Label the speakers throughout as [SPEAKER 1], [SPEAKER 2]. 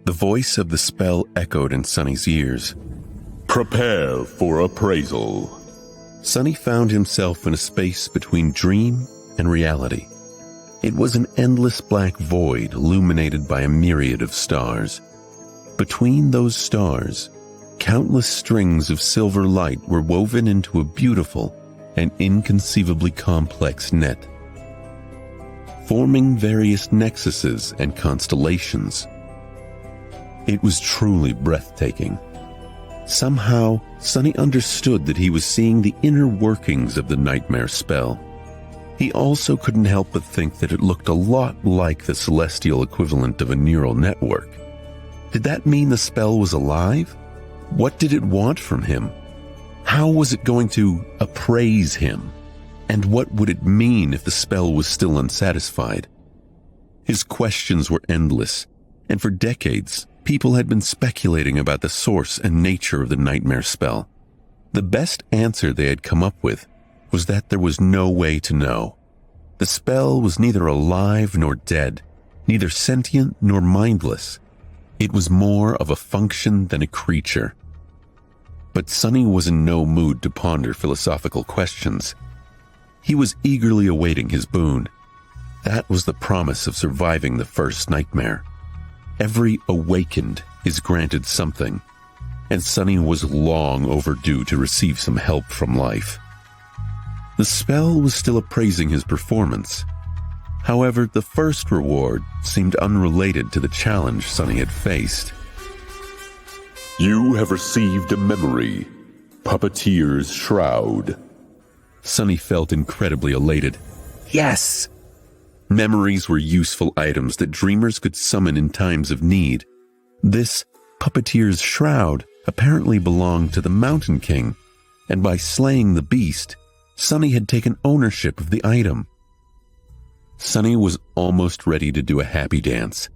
[SPEAKER 1] The voice of the spell echoed in Sonny's ears.
[SPEAKER 2] Prepare for appraisal.
[SPEAKER 1] Sonny found himself in a space between dream and reality. It was an endless black void illuminated by a myriad of stars. Between those stars, countless strings of silver light were woven into a beautiful and inconceivably complex net, forming various nexuses and constellations. It was truly breathtaking. Somehow, Sonny understood that he was seeing the inner workings of the nightmare spell. He also couldn't help but think that it looked a lot like the celestial equivalent of a neural network. Did that mean the spell was alive? What did it want from him? How was it going to appraise him? And what would it mean if the spell was still unsatisfied? His questions were endless, and for decades, people had been speculating about the source and nature of the nightmare spell. The best answer they had come up with was that there was no way to know. The spell was neither alive nor dead, neither sentient nor mindless. It was more of a function than a creature. But Sonny was in no mood to ponder philosophical questions. He was eagerly awaiting his boon. That was the promise of surviving the first nightmare. Every awakened is granted something, and Sonny was long overdue to receive some help from life. The spell was still appraising his performance. However, the first reward seemed unrelated to the challenge Sonny had faced.
[SPEAKER 2] You have received a memory, Puppeteer's Shroud.
[SPEAKER 1] Sonny felt incredibly elated. Yes! Memories were useful items that dreamers could summon in times of need. This Puppeteer's Shroud apparently belonged to the Mountain King, and by slaying the beast, Sonny had taken ownership of the item. Sonny was almost ready to do a happy dance.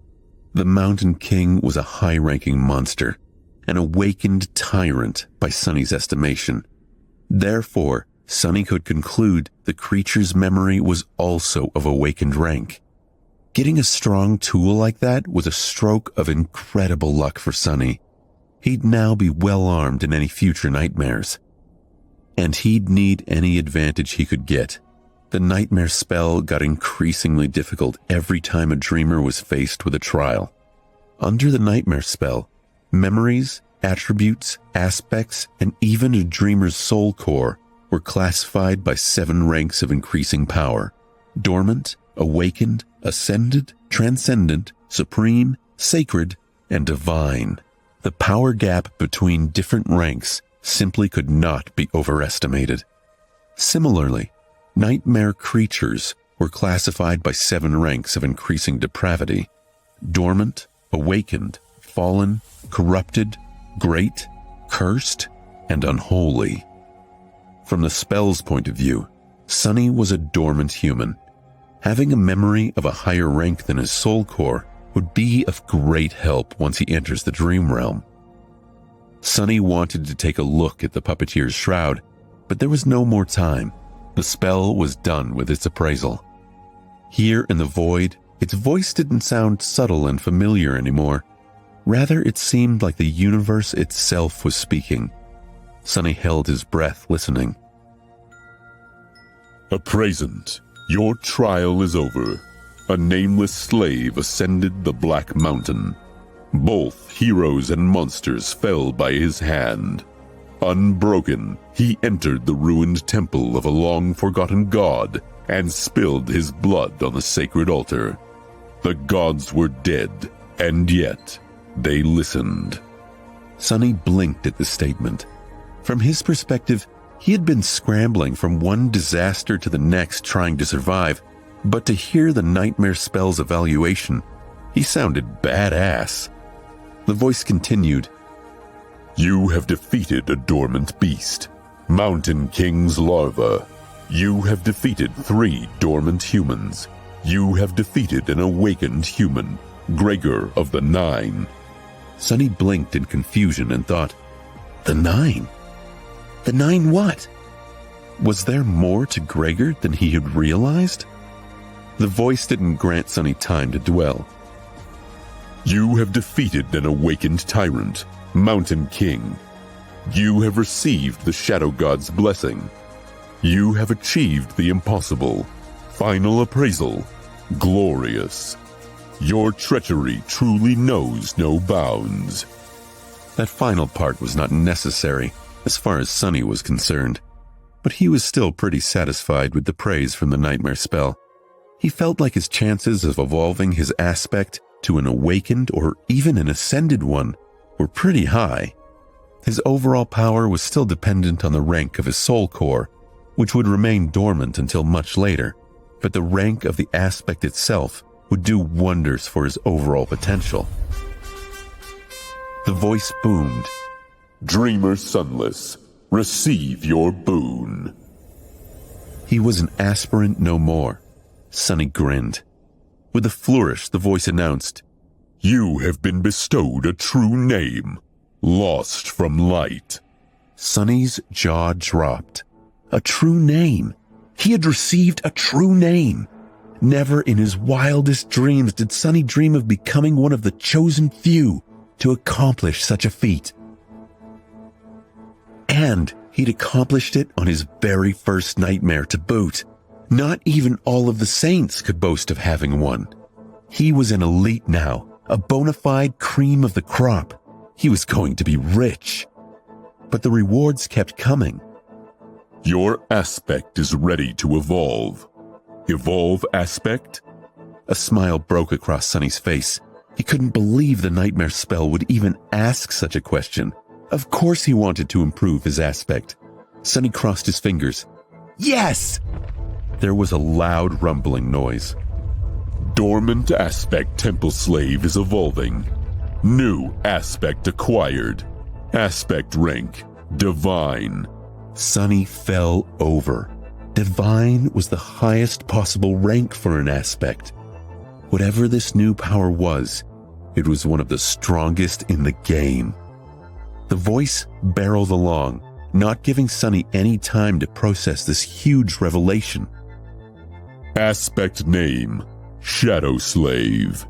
[SPEAKER 1] The Mountain King was a high-ranking monster, an awakened tyrant by Sonny's estimation. Therefore, Sonny could conclude the creature's memory was also of awakened rank. Getting a strong tool like that was a stroke of incredible luck for Sonny. He'd now be well armed in any future nightmares. And he'd need any advantage he could get. The nightmare spell got increasingly difficult every time a dreamer was faced with a trial. Under the nightmare spell, memories, attributes, aspects, and even a dreamer's soul core were classified by 7 ranks of increasing power: dormant, awakened, ascended, transcendent, supreme, sacred, and divine. The power gap between different ranks simply could not be overestimated. Similarly, nightmare creatures were classified by 7 ranks of increasing depravity: dormant, awakened, fallen, corrupted, great, cursed, and unholy. From the spell's point of view, Sonny was a dormant human. Having a memory of a higher rank than his soul core would be of great help once he enters the dream realm. Sonny wanted to take a look at the Puppeteer's Shroud, but there was no more time. The spell was done with its appraisal. Here in the void, its voice didn't sound subtle and familiar anymore. Rather, it seemed like the universe itself was speaking. Sonny held his breath, listening.
[SPEAKER 2] Appraisant, your trial is over. A nameless slave ascended the Black Mountain. Both heroes and monsters fell by his hand. Unbroken, he entered the ruined temple of a long-forgotten god and spilled his blood on the sacred altar. The gods were dead, and yet they listened.
[SPEAKER 1] Sonny blinked at the statement. From his perspective, he had been scrambling from one disaster to the next trying to survive, but to hear the nightmare spell's evaluation, he sounded badass. The voice continued.
[SPEAKER 2] You have defeated a dormant beast, Mountain King's larva. You have defeated 3 dormant humans. You have defeated an awakened human, Greor of the 9.
[SPEAKER 1] Sonny blinked in confusion and thought, the 9? The 9 what? Was there more to Greor than he had realized? The voice didn't grant Sonny time to dwell.
[SPEAKER 2] You have defeated an awakened tyrant, Mountain King. You have received the Shadow God's blessing. You have achieved the impossible. Final appraisal, glorious. Your treachery truly knows no bounds.
[SPEAKER 1] That final part was not necessary as far as Sonny was concerned, but he was still pretty satisfied with the praise from the nightmare spell. He felt like his chances of evolving his aspect to an awakened or even an ascended one were pretty high. His overall power was still dependent on the rank of his soul core, which would remain dormant until much later, but the rank of the aspect itself would do wonders for his overall potential. The voice boomed.
[SPEAKER 2] Dreamer Sunless, receive your boon.
[SPEAKER 1] He was an aspirant no more. Sonny grinned. With a flourish, the voice announced,
[SPEAKER 2] You have been bestowed a true name, Lost from Light.
[SPEAKER 1] Sonny's jaw dropped. A true name. He had received a true name. Never in his wildest dreams did Sonny dream of becoming one of the chosen few to accomplish such a feat. And he'd accomplished it on his very first nightmare to boot. Not even all of the saints could boast of having one. He was an elite now, a bona fide cream of the crop. He was going to be rich. But the rewards kept coming.
[SPEAKER 2] Your aspect is ready to evolve. Evolve aspect?
[SPEAKER 1] A smile broke across Sonny's face. He couldn't believe the nightmare spell would even ask such a question. Of course he wanted to improve his aspect. Sonny crossed his fingers. Yes! There was a loud rumbling noise.
[SPEAKER 2] Dormant aspect temple slave is evolving. New aspect acquired. Aspect rank, divine.
[SPEAKER 1] Sonny fell over. Divine was the highest possible rank for an aspect. Whatever this new power was, it was one of the strongest in the game. The voice barreled along, not giving Sonny any time to process this huge revelation.
[SPEAKER 2] Aspect name, Shadow Slave.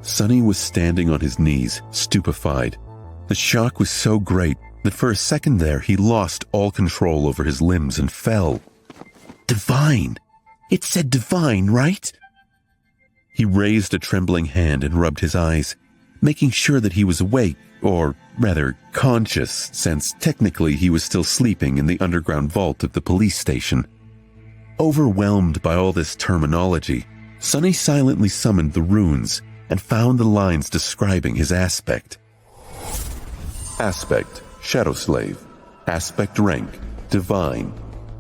[SPEAKER 1] Sonny was standing on his knees, stupefied. The shock was so great that for a second there he lost all control over his limbs and fell. Divine! It said divine, right? He raised a trembling hand and rubbed his eyes, making sure that he was awake, or rather conscious, since technically he was still sleeping in the underground vault of the police station. Overwhelmed by all this terminology, Sonny silently summoned the runes and found the lines describing his aspect. Aspect, Shadow Slave. Aspect rank, divine.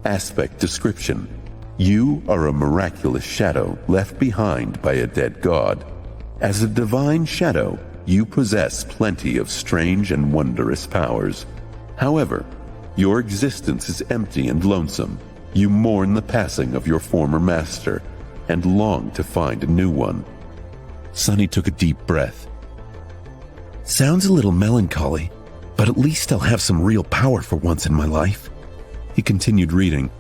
[SPEAKER 1] Aspect description. You are a miraculous shadow left behind by a dead god. As a divine shadow, you possess plenty of strange and wondrous powers. However, your existence is empty and lonesome. You mourn the passing of your former master and long to find a new one. Sonny took a deep breath. Sounds a little melancholy, but at least I'll have some real power for once in my life. He continued reading.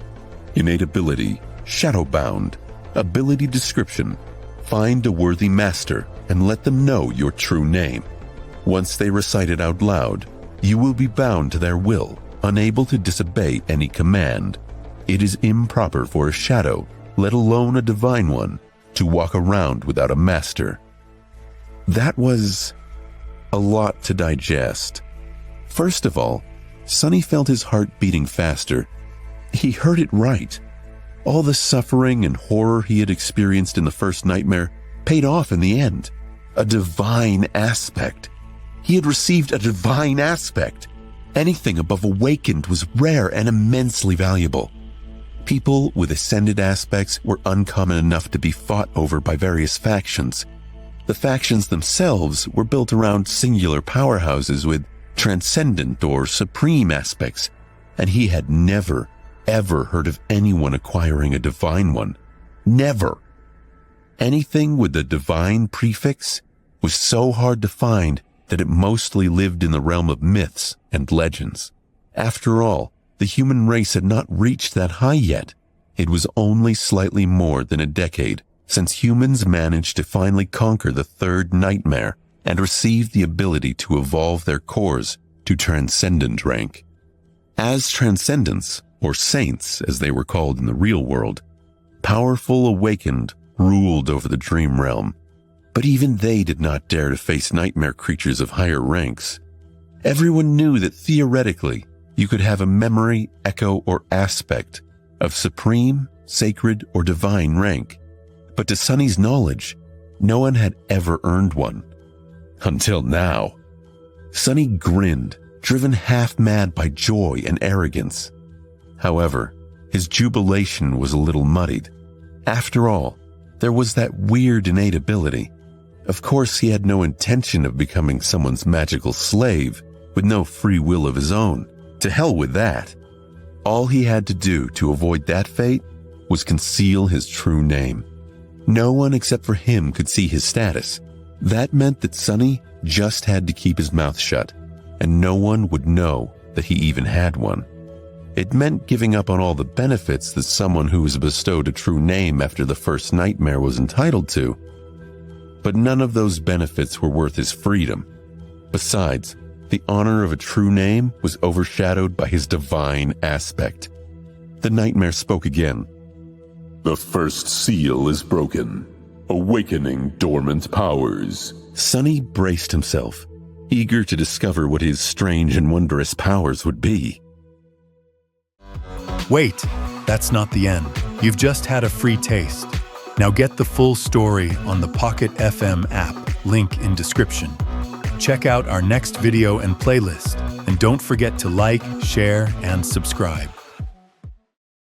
[SPEAKER 1] Innate ability, Shadowbound. Ability description. Find a worthy master and let them know your true name. Once they recite it out loud, you will be bound to their will, unable to disobey any command. It is improper for a shadow, let alone a divine one, to walk around without a master. That was a lot to digest. First of all, Sonny felt his heart beating faster. He heard it right. All the suffering and horror he had experienced in the first nightmare paid off in the end. A divine aspect. He had received a divine aspect. Anything above awakened was rare and immensely valuable. People with ascended aspects were uncommon enough to be fought over by various factions. The factions themselves were built around singular powerhouses with transcendent or supreme aspects, and he had never, ever heard of anyone acquiring a divine one. Never. Anything with the divine prefix was so hard to find that it mostly lived in the realm of myths and legends. After all, the human race had not reached that high yet. It was only slightly more than a decade since humans managed to finally conquer the third nightmare and received the ability to evolve their cores to transcendent rank. As transcendents, or saints as they were called in the real world, powerful awakened ruled over the dream realm, but even they did not dare to face nightmare creatures of higher ranks. Everyone knew that theoretically you could have a memory, echo, or aspect of supreme, sacred, or divine rank, but to Sunny's knowledge, no one had ever earned one. Until now. Sunny grinned, driven half-mad by joy and arrogance. However, his jubilation was a little muddied. After all, there was that weird innate ability. Of course, he had no intention of becoming someone's magical slave with no free will of his own. To hell with that. All he had to do to avoid that fate was conceal his true name. No one except for him could see his status. That meant that Sunny just had to keep his mouth shut, and no one would know that he even had one. It meant giving up on all the benefits that someone who was bestowed a true name after the first nightmare was entitled to. But none of those benefits were worth his freedom. Besides, the honor of a true name was overshadowed by his divine aspect. The nightmare spoke again.
[SPEAKER 2] The first seal is broken, awakening dormant powers.
[SPEAKER 1] Sunny braced himself, eager to discover what his strange and wondrous powers would be.
[SPEAKER 3] Wait, that's not the end. You've just had a free taste. Now get the full story on the Pocket FM app, link in description. Check out our next video and playlist, and don't forget to like, share, and subscribe.